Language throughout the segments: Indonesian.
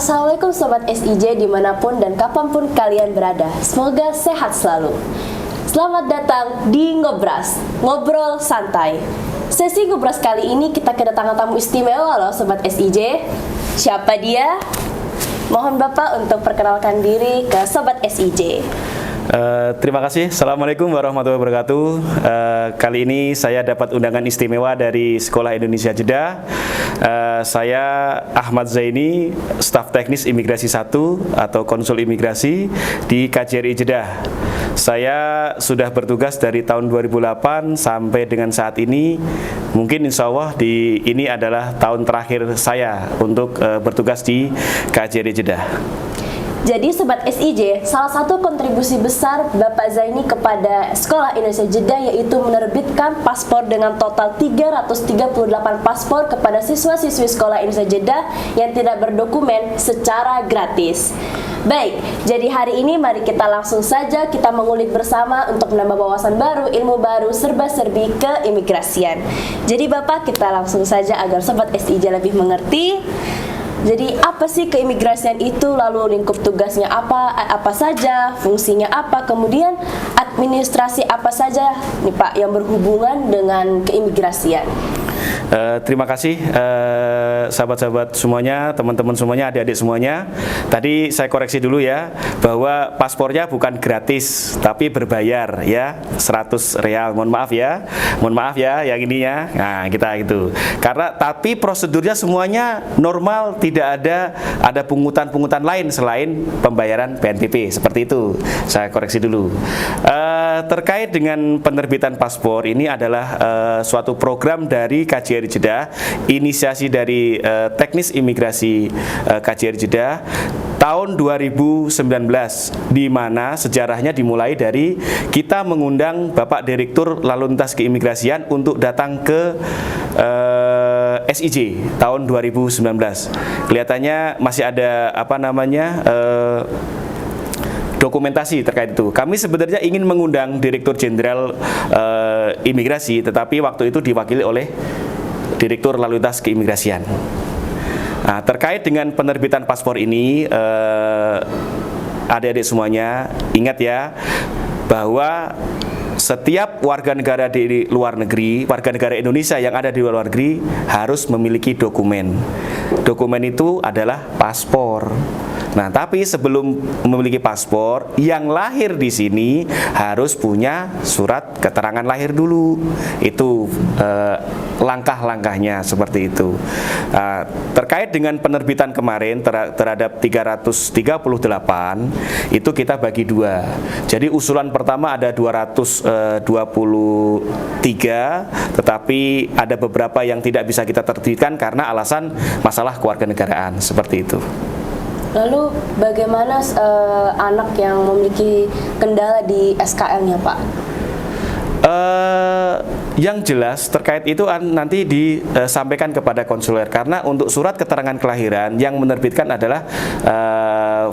Assalamualaikum Sobat SIJ dimanapun dan kapanpun kalian berada. Semoga sehat selalu. Selamat datang di Ngobras, Ngobrol Santai. Sesi Ngobras kali ini kita kedatangan tamu istimewa loh Sobat SIJ. Siapa dia? Mohon Bapak untuk perkenalkan diri ke Sobat SIJ. Terima kasih. Assalamualaikum warahmatullahi wabarakatuh. Kali ini saya dapat undangan istimewa dari Sekolah Indonesia Jeddah. Saya Ahmad Zaini, staf teknis imigrasi 1 atau konsul imigrasi di KJRI Jeddah. Saya sudah bertugas dari tahun 2008 sampai dengan saat ini. Mungkin insya Allah ini adalah tahun terakhir saya untuk bertugas di KJRI Jeddah. Jadi Sobat SIJ, salah satu kontribusi besar Bapak Zaini kepada Sekolah Indonesia Jeddah yaitu menerbitkan paspor dengan total 338 paspor kepada siswa-siswi Sekolah Indonesia Jeddah yang tidak berdokumen secara gratis. Baik, jadi hari ini mari kita langsung saja kita mengulik bersama untuk menambah wawasan baru, ilmu baru, serba-serbi keimigrasian. Jadi Bapak, kita langsung saja agar Sobat SIJ lebih mengerti. Jadi apa sih keimigrasian itu, lalu lingkup tugasnya apa saja, fungsinya apa, kemudian administrasi apa saja nih Pak yang berhubungan dengan keimigrasian. Terima kasih sahabat-sahabat semuanya, teman-teman semuanya, adik-adik semuanya. Tadi saya koreksi dulu ya, bahwa paspornya bukan gratis tapi berbayar ya, 100 real. Mohon maaf ya yang ini ya. Nah, kita itu. Karena tapi prosedurnya semuanya normal, tidak ada pungutan-pungutan lain selain pembayaran PNBP. Seperti itu. Saya koreksi dulu. Terkait dengan penerbitan paspor, ini adalah suatu program dari KJRI Jeddah, inisiasi dari teknis imigrasi KJRI Jeddah tahun 2019, di mana sejarahnya dimulai dari kita mengundang Bapak Direktur Lalu Lintas Keimigrasian untuk datang ke SIJ tahun 2019. Kelihatannya masih ada dokumentasi terkait itu. Kami sebenarnya ingin mengundang Direktur Jenderal Imigrasi, tetapi waktu itu diwakili oleh Direktur Lalu Lintas Keimigrasian. Nah, terkait dengan penerbitan paspor ini, adik-adik semuanya ingat ya, bahwa setiap warga negara di luar negeri, warga negara Indonesia yang ada di luar negeri harus memiliki dokumen. Dokumen itu adalah paspor. Nah, tapi sebelum memiliki paspor, yang lahir di sini harus punya surat keterangan lahir dulu. Itu langkah-langkahnya seperti itu. Terkait dengan penerbitan kemarin terhadap 338, itu kita bagi dua. Jadi usulan pertama ada 223, tetapi ada beberapa yang tidak bisa kita terbitkan karena alasan masalah kewarganegaraan, seperti itu. Lalu bagaimana anak yang memiliki kendala di SKL-nya Pak? Yang jelas terkait itu nanti disampaikan kepada konsuler, karena untuk surat keterangan kelahiran yang menerbitkan adalah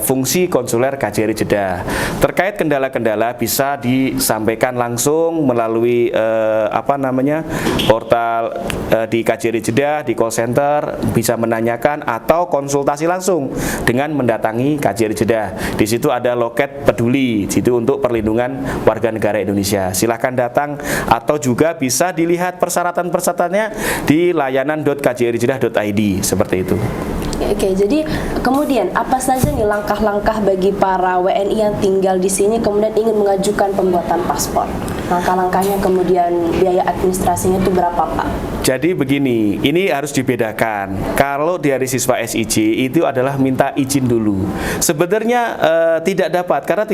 fungsi konsuler KJRI Jeddah. Terkait kendala-kendala bisa disampaikan langsung melalui portal di KJRI Jeddah, di call center, bisa menanyakan atau konsultasi langsung dengan mendatangi KJRI Jeddah. Di situ ada loket peduli, situ untuk perlindungan warga negara Indonesia. Silahkan datang, atau juga bisa dilihat persyaratan-persyaratannya di layanan.kjrijeddah.id, seperti itu. Oke, jadi kemudian apa saja nih langkah-langkah bagi para WNI yang tinggal di sini kemudian ingin mengajukan pembuatan paspor? Langkah-langkahnya, kemudian biaya administrasinya itu berapa Pak? Jadi begini, ini harus dibedakan. Kalau dari siswa SIJ itu adalah minta izin dulu. Sebenarnya tidak dapat, karena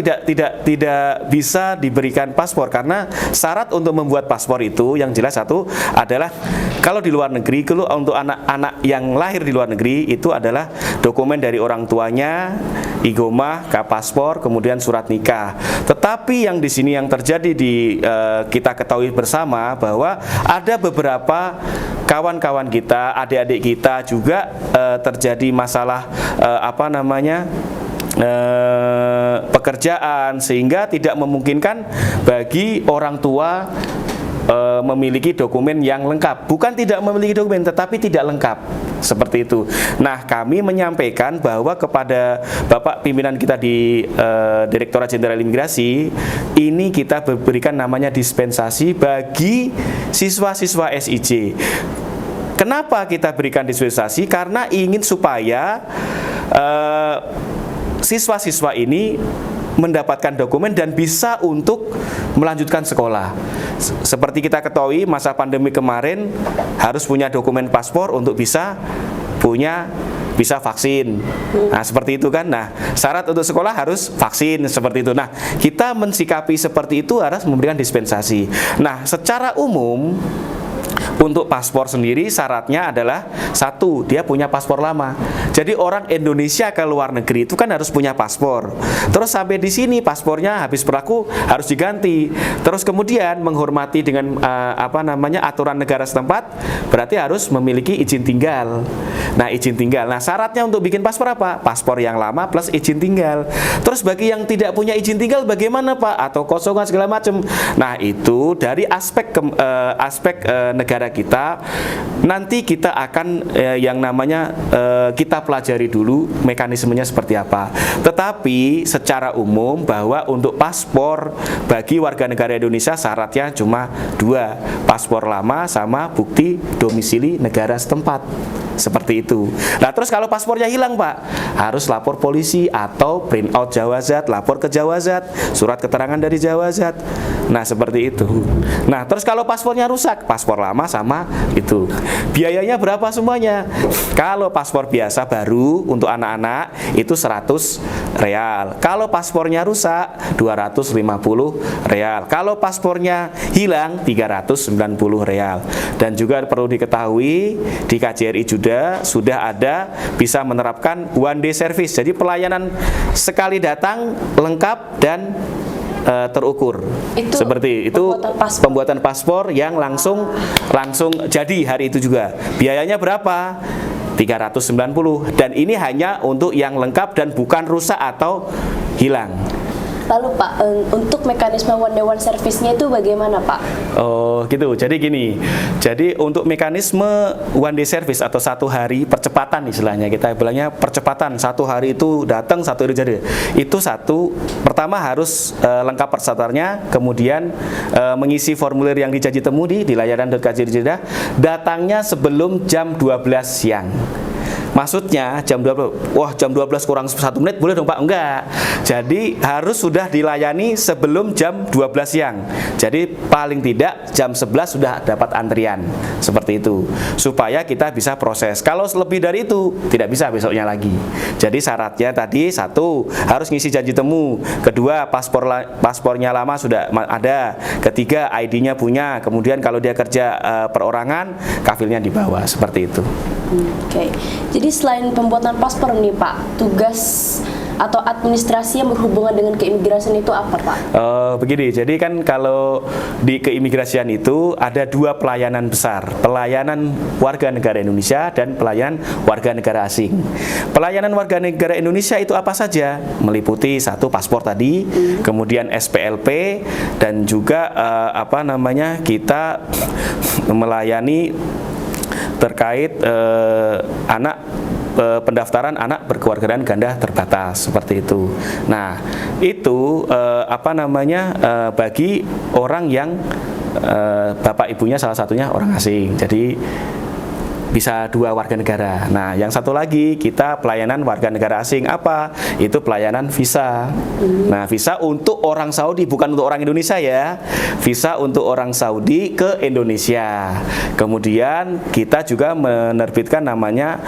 tidak bisa diberikan paspor, karena syarat untuk membuat paspor itu yang jelas satu adalah kalau di luar negeri, kalau untuk anak-anak yang lahir di luar negeri itu adalah dokumen dari orang tuanya, igomah, paspor, kemudian surat nikah. Tetapi yang di sini yang terjadi kita ketahui bersama bahwa ada beberapa kawan-kawan kita, adik-adik kita juga terjadi masalah pekerjaan, sehingga tidak memungkinkan bagi orang tua memiliki dokumen yang lengkap. Bukan tidak memiliki dokumen, tetapi tidak lengkap. Seperti itu. Nah, kami menyampaikan bahwa kepada Bapak pimpinan kita di Direktorat Jenderal Imigrasi, ini kita berikan namanya dispensasi bagi siswa-siswa SIJ. Kenapa kita berikan dispensasi? Karena ingin supaya siswa-siswa ini mendapatkan dokumen dan bisa untuk melanjutkan sekolah. Seperti kita ketahui, masa pandemi kemarin harus punya dokumen paspor untuk bisa vaksin. Nah, seperti itu kan. Nah, syarat untuk sekolah harus vaksin, seperti itu. Nah, kita mensikapi seperti itu harus memberikan dispensasi. Nah, secara umum untuk paspor sendiri syaratnya adalah satu, dia punya paspor lama. Jadi orang Indonesia ke luar negeri itu kan harus punya paspor. Terus sampai di sini paspornya habis berlaku harus diganti. Terus kemudian menghormati dengan aturan negara setempat, berarti harus memiliki izin tinggal. Nah, izin tinggal. Nah, syaratnya untuk bikin paspor apa? Paspor yang lama plus izin tinggal. Terus bagi yang tidak punya izin tinggal bagaimana, Pak? Atau kosongan segala macam. Nah, itu dari aspek negara kita, nanti kita akan yang namanya kita pelajari dulu mekanismenya seperti apa. Tetapi secara umum bahwa untuk paspor bagi warga negara Indonesia syaratnya cuma 2, paspor lama sama bukti domisili negara setempat. Seperti itu. Nah, terus kalau paspornya hilang, Pak, harus lapor polisi atau print out Jawazat, lapor ke Jawazat, surat keterangan dari Jawazat. Nah, seperti itu. Nah, terus kalau paspornya rusak, paspor lama sama itu. Biayanya berapa semuanya? Kalau paspor biasa baru untuk anak-anak itu 100 real. Kalau paspornya rusak 250 real. Kalau paspornya hilang 390 real. Dan juga perlu diketahui di KJRI sudah ada bisa menerapkan one day service. Jadi pelayanan sekali datang lengkap dan terukur. Seperti itu pembuatan paspor yang langsung jadi hari itu juga. Biayanya berapa? 390, dan ini hanya untuk yang lengkap dan bukan rusak atau hilang. Lalu Pak, untuk mekanisme one day one service-nya itu bagaimana, Pak? Oh gitu, jadi gini. Jadi untuk mekanisme one day service atau 1 hari percepatan istilahnya, kita bilangnya percepatan, 1 hari itu datang, 1 hari jadi. Itu pertama harus lengkap persyaratannya, kemudian mengisi formulir yang dijanji temu di layanan.kjri Jeddah, datangnya sebelum jam 12 siang. Maksudnya jam 12, jam 12 kurang 1 menit boleh dong, Pak? Enggak. Jadi harus sudah dilayani sebelum jam 12 siang. Jadi paling tidak jam 11 sudah dapat antrian. Seperti itu. Supaya kita bisa proses. Kalau lebih dari itu tidak bisa besoknya lagi. Jadi syaratnya tadi 1, harus ngisi janji temu. 2, paspornya lama sudah ada. 3, ID-nya punya. Kemudian kalau dia kerja perorangan, kafilnya dibawa. Seperti itu. Oke. Jadi selain pembuatan paspor nih, Pak, tugas atau administrasi yang berhubungan dengan keimigrasian itu apa, Pak? Begini, jadi kan kalau di keimigrasian itu ada 2 pelayanan besar, pelayanan warga negara Indonesia dan pelayanan warga negara asing. Pelayanan warga negara Indonesia itu apa saja? Meliputi 1, paspor tadi, kemudian SPLP, dan juga kita melayani terkait pendaftaran anak berkewargaan ganda terbatas, seperti itu. Nah, itu bagi orang yang bapak ibunya salah satunya orang asing. Jadi bisa 2 warga negara. Nah, yang satu lagi kita pelayanan warga negara asing apa? Itu pelayanan visa. Nah, visa untuk orang Saudi, bukan untuk orang Indonesia ya. Visa untuk orang Saudi ke Indonesia. Kemudian kita juga menerbitkan namanya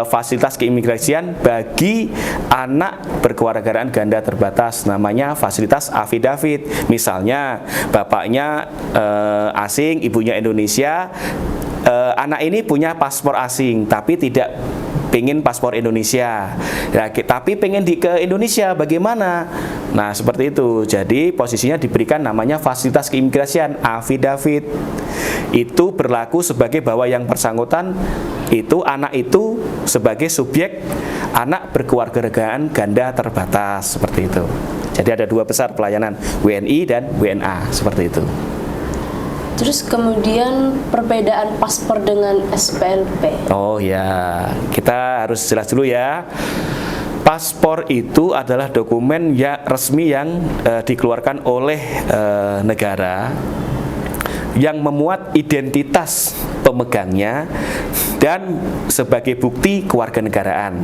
fasilitas keimigrasian bagi anak berkewarganegaraan ganda terbatas, namanya fasilitas affidavit. Misalnya bapaknya asing, ibunya Indonesia. Anak ini punya paspor asing tapi tidak pengen paspor Indonesia, tapi pengen ke Indonesia, bagaimana? Nah, seperti itu. Jadi posisinya diberikan namanya fasilitas keimigrasian affidavit. Itu berlaku sebagai bahwa yang bersangkutan itu anak itu sebagai subjek anak berkewarganegaraan ganda terbatas, seperti itu. Jadi ada 2 besar pelayanan, WNI dan WNA, seperti itu. Terus kemudian perbedaan paspor dengan SPLP. Oh ya, kita harus jelas dulu ya. Paspor itu adalah dokumen resmi yang dikeluarkan oleh negara yang memuat identitas pemegangnya dan sebagai bukti kewarganegaraan,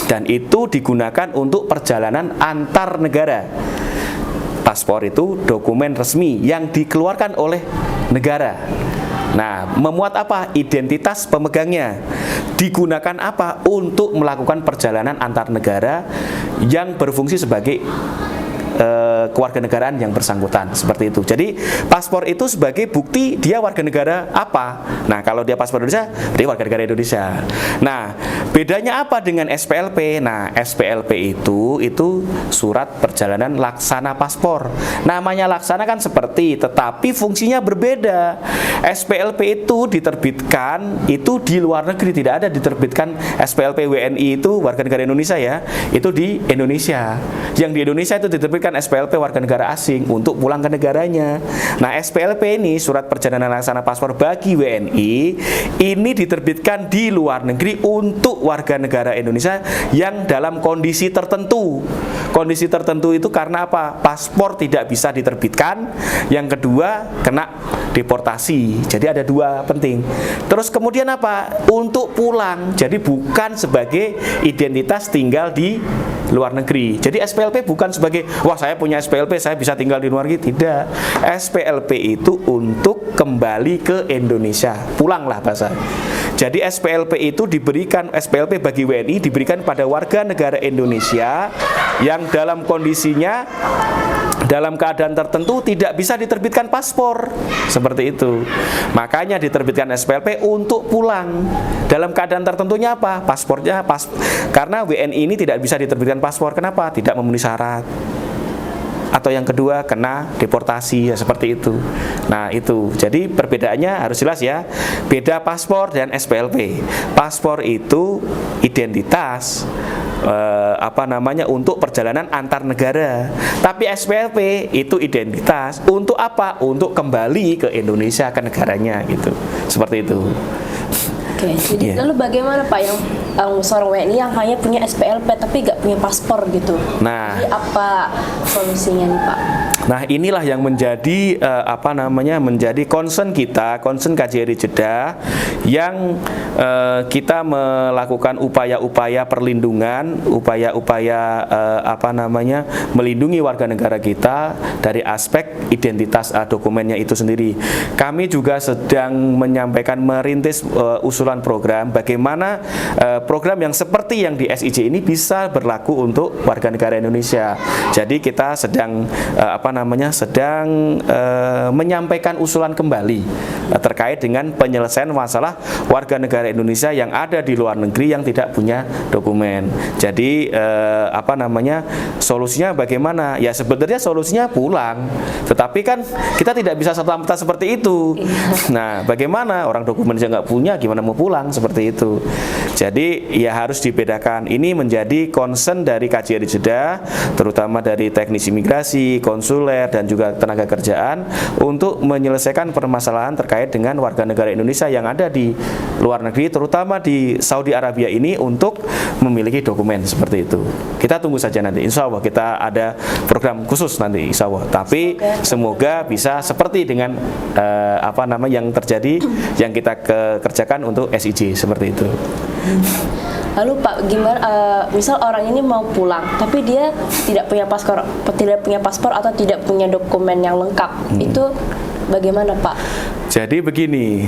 dan itu digunakan untuk perjalanan antar negara. Paspor itu dokumen resmi yang dikeluarkan oleh negara. Nah, memuat apa? Identitas pemegangnya. Digunakan apa? Untuk melakukan perjalanan antar negara yang berfungsi sebagai kewarganegaraan yang bersangkutan, seperti itu. Jadi paspor itu sebagai bukti dia warga negara apa. Nah, kalau dia paspor Indonesia, dia warga negara Indonesia. Nah, bedanya apa dengan SPLP? Nah, SPLP itu surat perjalanan laksana paspor. Namanya laksana kan seperti, tetapi fungsinya berbeda. SPLP itu diterbitkan itu di luar negeri, tidak ada diterbitkan SPLP WNI itu warga negara Indonesia ya. Itu di Indonesia. Yang di Indonesia itu diterbitkan SPLP warga negara asing untuk pulang ke negaranya. Nah, SPLP ini surat perjalanan laksana paspor bagi WNI ini diterbitkan di luar negeri untuk warga negara Indonesia yang dalam kondisi tertentu. Kondisi tertentu itu karena apa? Paspor tidak bisa diterbitkan. Yang kedua, kena deportasi. Jadi ada dua penting. Terus kemudian apa? Untuk pulang. Jadi bukan sebagai identitas tinggal di luar negeri. Jadi SPLP bukan sebagai, wah saya punya SPLP, saya bisa tinggal di luar negeri. Tidak. SPLP itu untuk kembali ke Indonesia. Pulanglah bahasa. Jadi SPLP itu diberikan, SPLP bagi WNI diberikan pada warga negara Indonesia yang dalam kondisinya dalam keadaan tertentu tidak bisa diterbitkan paspor, seperti itu. Makanya diterbitkan SPLP untuk pulang. Dalam keadaan tertentunya apa? Paspornya karena WNI ini tidak bisa diterbitkan paspor. Kenapa? Tidak memenuhi syarat. Atau yang kedua, kena deportasi, ya seperti itu. Nah, itu. Jadi perbedaannya harus jelas ya. Beda paspor dan SPLP. Paspor itu identitas untuk perjalanan antar negara. Tapi SPLP itu identitas untuk apa? Untuk kembali ke Indonesia, ke negaranya gitu. Seperti itu. Oke, jadi lalu bagaimana Pak yang seorang WNI yang hanya punya SPLP tapi gak punya paspor gitu? Nah, jadi apa solusinya nih Pak? Nah, inilah yang menjadi menjadi concern kita, concern KJRI Jeddah, yang kita melakukan upaya-upaya perlindungan, upaya-upaya melindungi warga negara kita dari aspek identitas dokumennya itu sendiri. Kami juga sedang merintis usulan program bagaimana program yang seperti yang di SIJ ini bisa berlaku untuk warga negara Indonesia. Jadi kita sedang menyampaikan usulan kembali terkait dengan penyelesaian masalah warga negara Indonesia yang ada di luar negeri yang tidak punya dokumen. Jadi solusinya bagaimana? Ya sebenarnya solusinya pulang. Tetapi kan kita tidak bisa serta-merta seperti itu. Nah, bagaimana orang dokumen saja nggak punya, gimana mau pulang seperti itu? Jadi ya harus dibedakan. Ini menjadi concern dari KJRI Jeddah, terutama dari teknis imigrasi, konsuler, dan juga tenaga kerjaan untuk menyelesaikan permasalahan terkait dengan warga negara Indonesia yang ada di luar negeri, terutama di Saudi Arabia ini, untuk memiliki dokumen seperti itu. Kita tunggu saja nanti, insya Allah kita ada program khusus nanti, insya Allah. Tapi semoga bisa seperti dengan yang terjadi yang kita kerjakan untuk SIJ seperti itu. Lalu Pak, gimana misal orang ini mau pulang tapi dia tidak punya paspor atau tidak punya dokumen yang lengkap, itu bagaimana Pak? Jadi begini,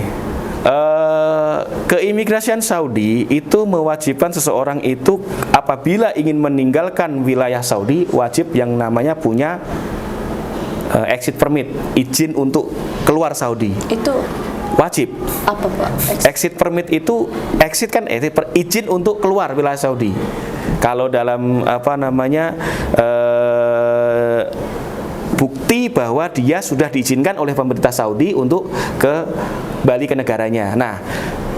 keimigrasian Saudi itu mewajibkan seseorang itu apabila ingin meninggalkan wilayah Saudi wajib yang namanya punya exit permit, izin untuk keluar Saudi. Itu wajib. Apa Pak? Exit permit itu, exit kan izin untuk keluar wilayah Saudi. Kalau dalam bukti bahwa dia sudah diizinkan oleh pemerintah Saudi untuk kembali ke negaranya. Nah,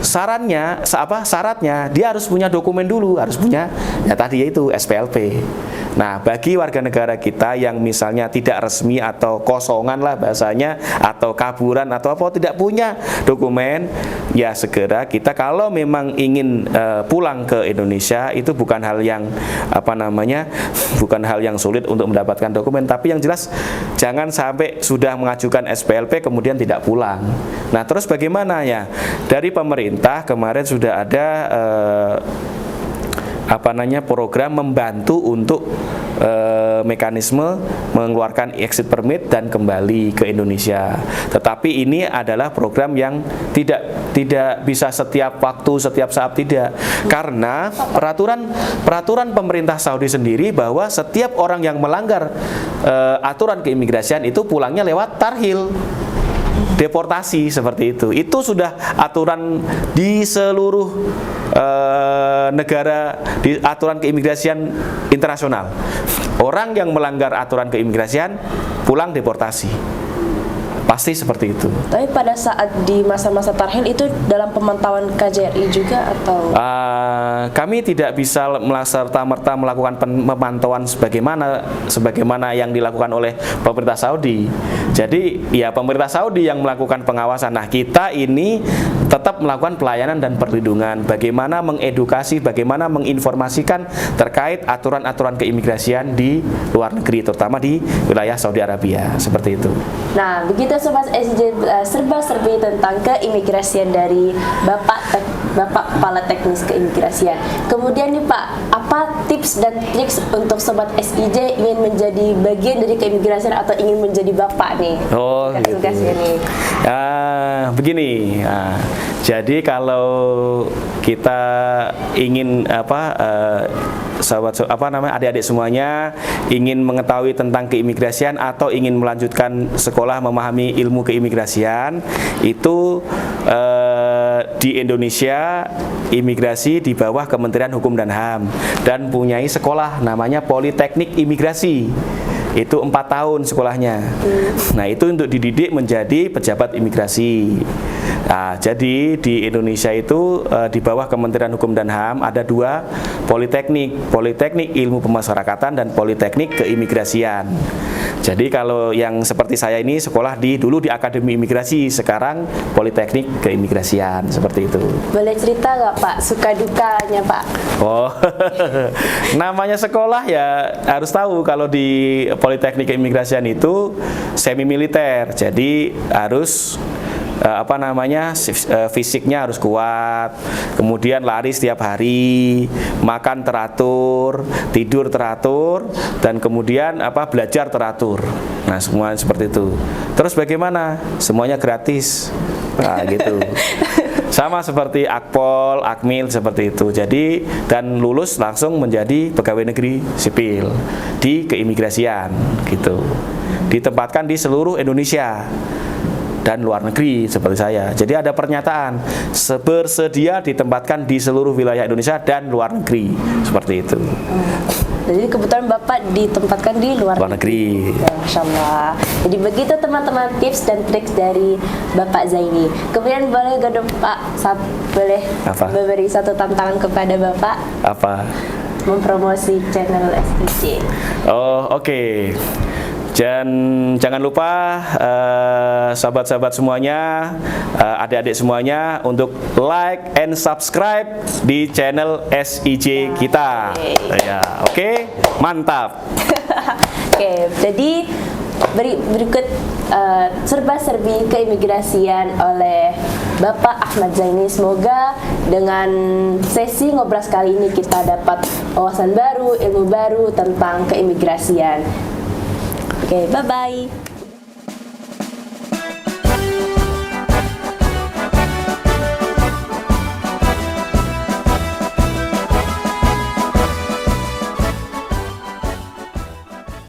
syaratnya dia harus punya dokumen dulu, harus punya ya tadi yaitu SPLP. Nah, bagi warga negara kita yang misalnya tidak resmi atau kosongan lah bahasanya, atau kaburan atau apa, tidak punya dokumen, ya segera kita kalau memang ingin pulang ke Indonesia, itu bukan hal yang bukan hal yang sulit untuk mendapatkan dokumen, tapi yang jelas jangan sampai sudah mengajukan SPLP kemudian tidak pulang. Nah, terus bagaimana ya? Dari pemerintah kemarin sudah ada program membantu untuk mekanisme mengeluarkan exit permit dan kembali ke Indonesia. Tetapi ini adalah program yang tidak bisa setiap waktu, setiap saat, tidak. Karena peraturan pemerintah Saudi sendiri bahwa setiap orang yang melanggar aturan keimigrasian itu pulangnya lewat tarhil, deportasi, seperti itu. Itu sudah aturan di seluruh negara, di aturan keimigrasian internasional. Orang yang melanggar aturan keimigrasian pulang deportasi. Pasti seperti itu. Tapi pada saat di masa-masa tarhil itu dalam pemantauan KJRI juga atau? Kami tidak bisa serta-merta melakukan pemantauan sebagaimana yang dilakukan oleh pemerintah Saudi. Jadi ya pemerintah Saudi yang melakukan pengawasan. Nah, kita ini tetap melakukan pelayanan dan perlindungan. Bagaimana mengedukasi, bagaimana menginformasikan terkait aturan-aturan keimigrasian di luar negeri, terutama di wilayah Saudi Arabia, seperti itu. Nah, begitu Sobat SIJ serba-serbi tentang keimigrasian dari Bapak Kepala Teknis Keimigrasian. Kemudian nih Pak, apa tips dan triks untuk Sobat SIJ ingin menjadi bagian dari keimigrasian atau ingin menjadi Bapak nih? Oh, gitu. Nih. Begini. Jadi kalau kita ingin adik-adik semuanya ingin mengetahui tentang keimigrasian atau ingin melanjutkan sekolah memahami ilmu keimigrasian, itu di Indonesia imigrasi di bawah Kementerian Hukum dan HAM dan punyai sekolah namanya Politeknik Imigrasi. Itu 4 tahun sekolahnya. Nah, itu untuk dididik menjadi pejabat imigrasi. Nah, jadi di Indonesia itu di bawah Kementerian Hukum dan HAM ada 2 politeknik, Politeknik Ilmu Pemasyarakatan dan Politeknik Keimigrasian. Jadi kalau yang seperti saya ini sekolah dulu di Akademi Imigrasi, sekarang Politeknik Keimigrasian, seperti itu. Boleh cerita nggak Pak, suka dukanya Pak? Oh, namanya sekolah ya harus tahu kalau di Politeknik Keimigrasian itu semi militer, jadi harus fisiknya harus kuat, kemudian lari setiap hari, makan teratur, tidur teratur, dan kemudian belajar teratur. Nah, semua seperti itu. Terus bagaimana? Semuanya gratis. Nah, gitu. Sama seperti Akpol, Akmil, seperti itu. Jadi dan lulus langsung menjadi pegawai negeri sipil di keimigrasian, gitu. Ditempatkan di seluruh Indonesia dan luar negeri seperti saya. Jadi ada pernyataan bersedia ditempatkan di seluruh wilayah Indonesia dan luar negeri, seperti itu. Jadi kebetulan Bapak ditempatkan di luar negeri. Ya, Masya Allah. Jadi begitu teman-teman tips dan trik dari Bapak Zaini. Kemudian boleh Pak boleh memberi satu tantangan kepada Bapak? Apa? Mempromosi channel SIJ. Oh, oke. Dan jangan lupa sahabat-sahabat semuanya, adik-adik semuanya untuk like and subscribe di channel SIJ kita. Ya, oke, mantap. Oke, jadi berikut serba-serbi keimigrasian oleh Bapak Ahmad Zaini. Semoga dengan sesi ngobrol kali ini kita dapat wawasan baru, ilmu baru tentang keimigrasian. Oke, bye-bye.